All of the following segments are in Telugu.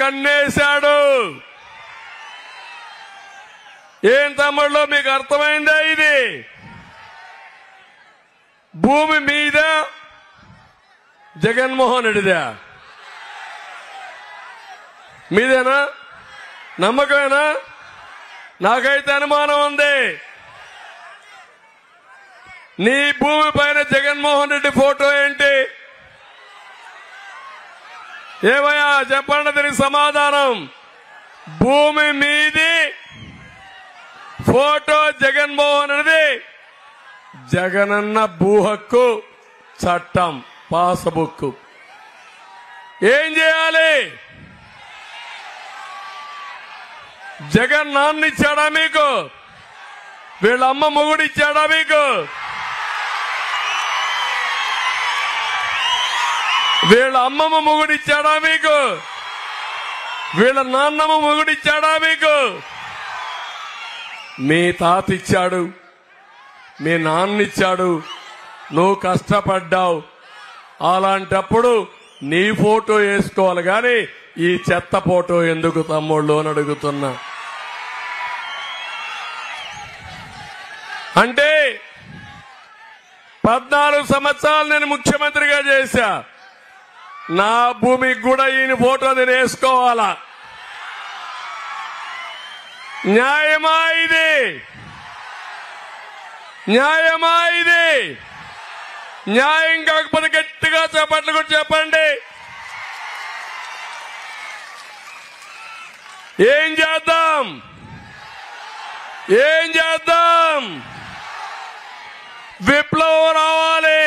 కన్నేశాడు. ఏం తమ్ముళ్ళు మీకు అర్థమైందా? ఇది భూమి మీద జగన్మోహన్ రెడ్డిదా? మీదేనా? నమ్మకమేనా? నాకైతే అనుమానం ఉంది. నీ భూమి పైన జగన్మోహన్ రెడ్డి ఫోటో ఏంటి? ఏమయ్యా చెప్పండి దీనికి సమాధానం. భూమి మీది ఫోటో జగన్మోహన్ రెడ్డి. జగనన్న భూ హక్కు చట్టం పాస్బుక్. ఏం చేయాలి? జగన్ నాన్న ఇచ్చాడా మీకు? వీళ్ళ అమ్మ మొగుడు ఇచ్చాడా మీకు? వీళ్ళ అమ్మమ్మ మొగుడు ఇచ్చాడా మీకు? వీళ్ళ నాన్నమ్మ మొగుడు ఇచ్చాడా మీకు? మీ తాత ఇచ్చాడు, మీ నాన్న ఇచ్చాడు, నువ్వు కష్టపడ్డావు. అలాంటప్పుడు నీ ఫోటో వేసుకోవాలి గాని ఈ చెత్త ఫోటో ఎందుకు తమ్ముళ్ళు అని అడుగుతున్నా. అంటే 14 సంవత్సరాలు నేను ముఖ్యమంత్రిగా చేశా. నా భూమికి కూడా ఈయన ఫోటో నేను వేసుకోవాలా? న్యాయమా ఇది? న్యాయమా ఇది? న్యాయం కాకపోతే గట్టిగా చప్పట్లు కూడా చెప్పండి. ఏం చేద్దాం? ఏం చేద్దాం? విప్లవం రావాలి,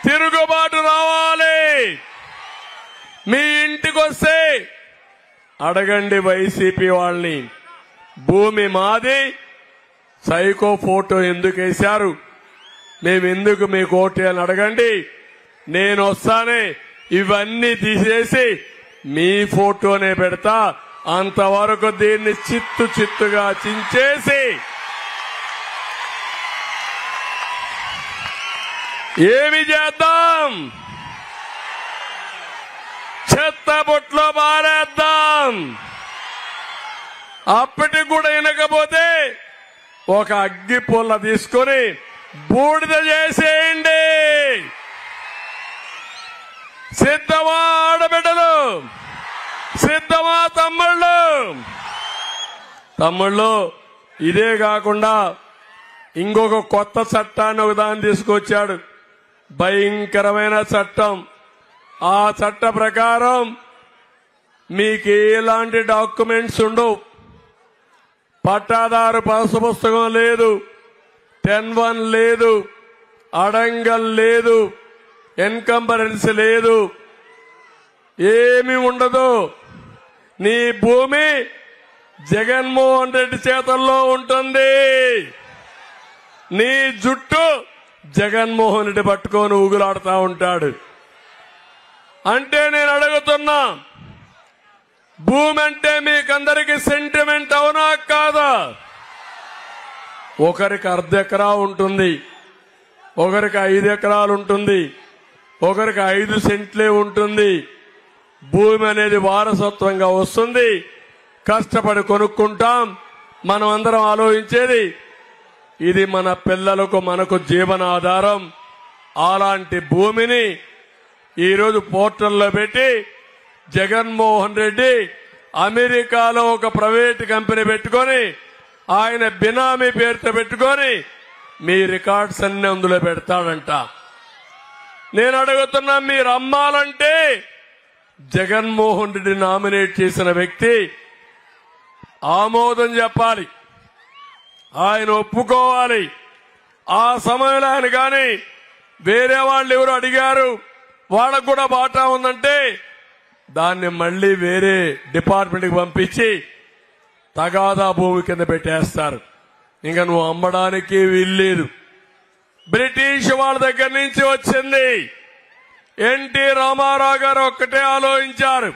తిరుగుబాటు రావాలి. మీ ఇంటికి వస్తే అడగండి వైసీపీ వాళ్ళని, భూమి మాది, సైకో ఫోటో ఎందుకు వేశారు, మేమెందుకు మీకు ఓటు అని అడగండి. నేను వస్తానే ఇవన్నీ తీసేసి మీ ఫోటోనే పెడతా. అంతవరకు దీన్ని చిత్తు చిత్తుగా చించేసి ఏమి చేద్దాం? చెత్త బొట్లో బారేద్దాం. అప్పటికి కూడా వినకపోతే ఒక అగ్గి పుల్ల తీసుకొని బూడిద చేసేయండి. సిద్ధమా ఆడబిడ్డలు? సిద్ధమా తమ్ముళ్ళు? తమ్ముళ్ళు ఇదే కాకుండా ఇంకొక కొత్త చట్టాన్ని ఒకదాన్ని తీసుకొచ్చాడు. భయంకరమైన చట్టం. ఆ చట్ట ప్రకారం మీకు ఎలాంటి డాక్యుమెంట్స్ ఉండవు. పట్టాదారు పాసు పుస్తకం లేదు, 10-1 లేదు, అడంగల్ లేదు, ఎన్కంబరెన్స్ లేదు, ఏమీ ఉండదు. నీ భూమి జగన్మోహన్ రెడ్డి చేతుల్లో ఉంటుంది. నీ జుట్టు జగన్మోహన్ రెడ్డి పట్టుకొని ఊగులాడుతూ ఉంటాడు. అంటే నేను అడుగుతున్నా, భూమి అంటే మీకందరికీ సెంటిమెంట్ అవునా కాదా? ఒకరికి 1/2 ఎకరా ఉంటుంది, ఒకరికి 5 ఎకరాలు ఉంటుంది, ఒకరికి 5 సెంట్లే ఉంటుంది. భూమి అనేది వారసత్వంగా వస్తుంది. కష్టపడి కొనుక్కుంటాం. మనం అందరం ఆలోచించేది ఇది మన పిల్లలకు మనకు జీవనాధారం. అలాంటి భూమిని ఈరోజు పోర్టల్లో పెట్టి జగన్మోహన్ రెడ్డి అమెరికాలో ఒక ప్రైవేట్ కంపెనీ పెట్టుకొని ఆయన బినామీ పేరుతో పెట్టుకొని మీ రికార్డ్స్ అన్ని అందులో పెడతాడంట. నేను అడుగుతున్నా, మీరు అమ్మాలంటే జగన్మోహన్ రెడ్డి నామినేట్ చేసిన వ్యక్తి ఆమోదం చెప్పాలి, ఆయన ఒప్పుకోవాలి. ఆ సమయంలో ఆయన కానీ వేరే వాళ్ళు ఎవరు అడిగారు, వాళ్ళకు కూడా బాటా ఉందంటే దాన్ని మళ్లీ వేరే డిపార్ట్మెంట్కి పంపించి తగాదా భూమి కింద పెట్టేస్తారు. ఇంకా నువ్వు అమ్మడానికి వీల్లేదు. బ్రిటిష్ వాళ్ళ దగ్గర నుంచి వచ్చింది. ఎన్టీ రామారావు గారు ఒక్కటే ఆలోచించారు,